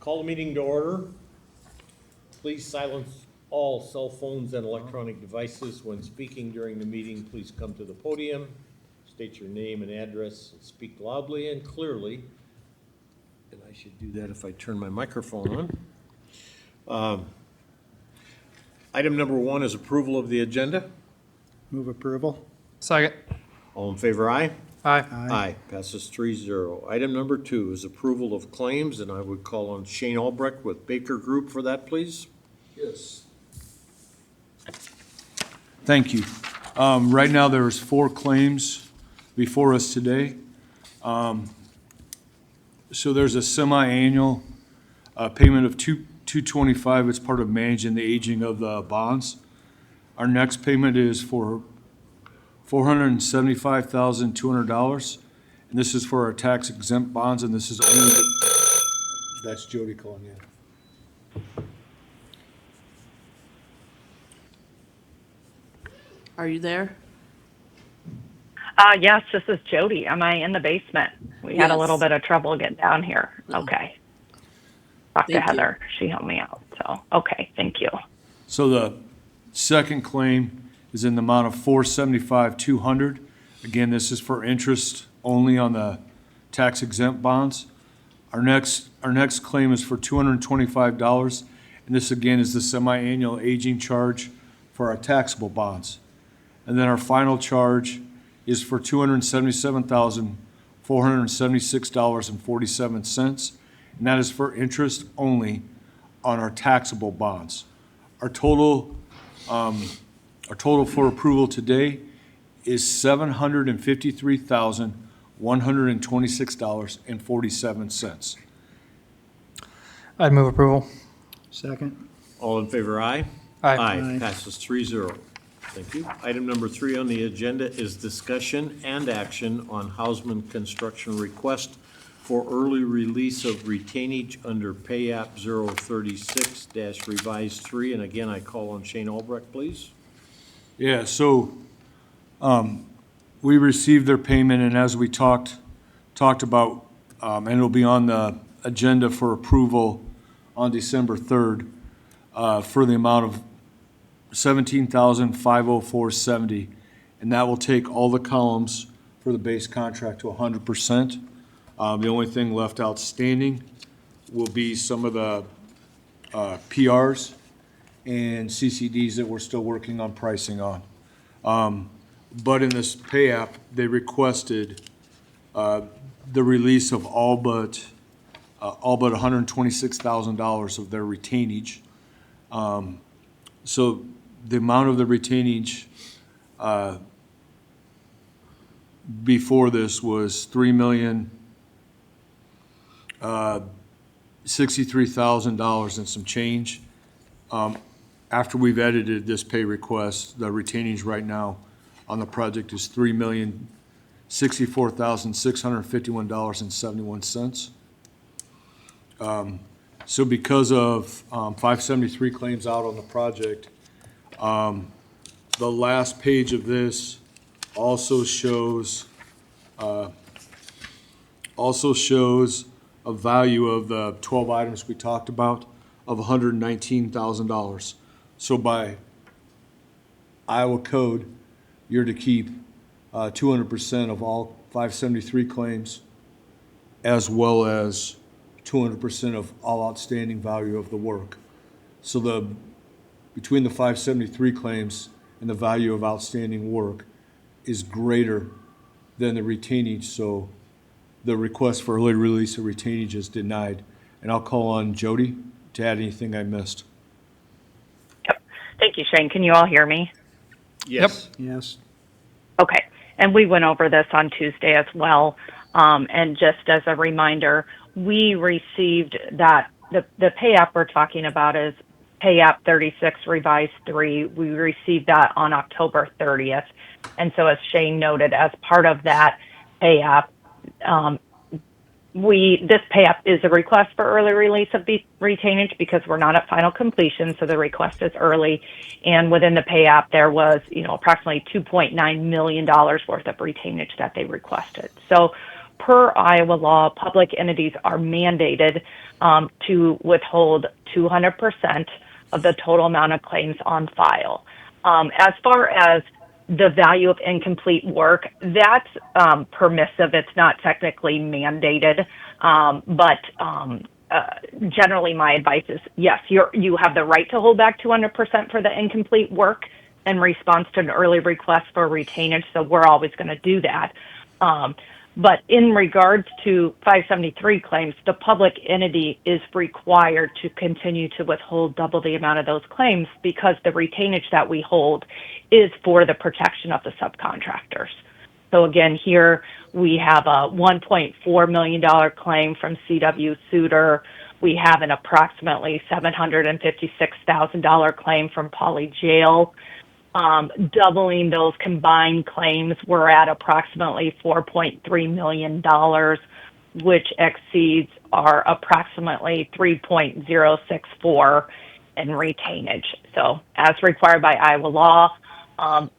Call the meeting to order. Please silence all cell phones and electronic devices. When speaking during the meeting, please come to the podium, state your name and address, and speak loudly and clearly. And I should do that if I turn my microphone on. Item number 1 is approval of the agenda. Move approval. Second. All in favor, aye? Aye. Aye. Passes 3-0. Item number 2 is approval of claims, and I would call on Shane Albrecht with Baker Group for that, please. Yes. Thank you. Right now, there's 4 claims before us today. So there's a semi-annual payment of $225. It's part of managing the aging of the bonds. Our next payment is for $475,200, and this is for our tax exempt bonds, and this is only, that's Jody calling in. Are you there? Yes, this is Jody. Am I in the basement? We had a little Yes. bit of trouble getting down here. Okay. Talk to Thank you. Heather. She helped me out. So, okay, thank you. So the second claim is in the amount of $475,200. Again, this is for interest only on the tax exempt bonds. Our next claim is for $225, and this again is the semi-annual aging charge for our taxable bonds. And then our final charge is for $277,476.47, and that is for interest only on our taxable bonds. Our total for approval today is $753,126.47. I'd move approval. Second. All in favor, aye? Aye. Aye. Passes 3-0. Thank you. Item number 3 on the agenda is discussion and action on Hausman Construction request for early release of retainage under Pay App 036-revised 3. And again, I call on Shane Albrecht, please. Yeah, so we received their payment, and as we talked about, and it'll be on the agenda for approval on December 3rd, for the amount of $17,504.70, and that will take all the columns for the base contract to 100%. The only thing left outstanding will be some of the PRs and CCDs that we're still working on pricing on. But in this pay app, they requested the release of all but $126,000 of their retainage. So the amount of the retainage before this was $3,063,000 and some change. After we've edited this pay request, the retainage right now on the project is $3,064,651.71. So because of 573 claims out on the project, the last page of this also shows a value of the 12 items we talked about of $119,000. So by Iowa code, you're to keep 200% of all 573 claims, as well as 200% of all outstanding value of the work. So between the 573 claims and the value of outstanding work is greater than the retainage, so the request for early release of retainage is denied. And I'll call on Jody to add anything I missed. Yep. Thank you, Shane. Can you all hear me? Yes. Yes. Okay. And we went over this on Tuesday as well. And just as a reminder, we received that the pay app we're talking about is Pay App 36 Revised 3. We received that on October 30th. And so as Shane noted, as part of that pay app, this pay app is a request for early release of the retainage because we're not at final completion, so the request is early. And within the pay app, there was, approximately $2.9 million worth of retainage that they requested. So per Iowa law, public entities are mandated to withhold 200% of the total amount of claims on file. As far as the value of incomplete work, that's permissive. It's not technically mandated, but generally my advice is yes, you have the right to hold back 200% for the incomplete work in response to an early request for retainage, so we're always going to do that. But in regards to 573 claims, the public entity is required to continue to withhold double the amount of those claims because the retainage that we hold is for the protection of the subcontractors. So again, here we have a $1.4 million claim from CW Suter. We have an approximately $756,000 claim from Poly Jail. Doubling those combined claims, we're at approximately $4.3 million, which exceeds our approximately 3.064 in retainage. So as required by Iowa law,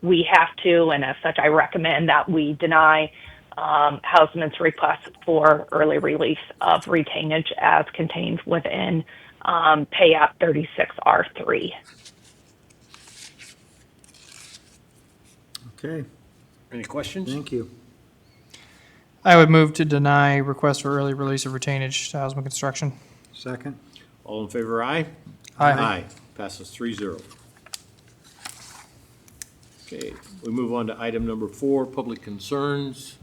we have to, and as such, I recommend that we deny Hausman's request for early release of retainage as contained within Pay App 36R3. Okay, Any questions? thank you. I would move to deny request for early release of retainage to Hausman Construction. Second. All in favor, aye? Aye. Passes 3-0. Okay, we move on to item number 4, public concerns.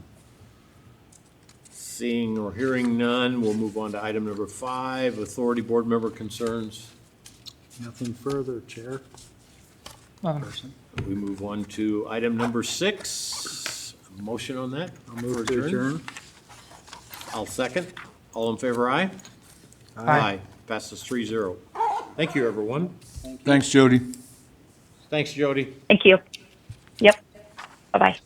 Seeing or hearing none, we'll move on to item number 5, authority board member concerns. Nothing further, Chair. Nothing. Person. We move on to item number 6. Motion on that? I'll move to adjourn. I'll second. All in favor, aye? Aye. Passes 3-0. Thank you, everyone. Thanks, Jody. Thanks, Jody. Thank you. Yep. Bye-bye.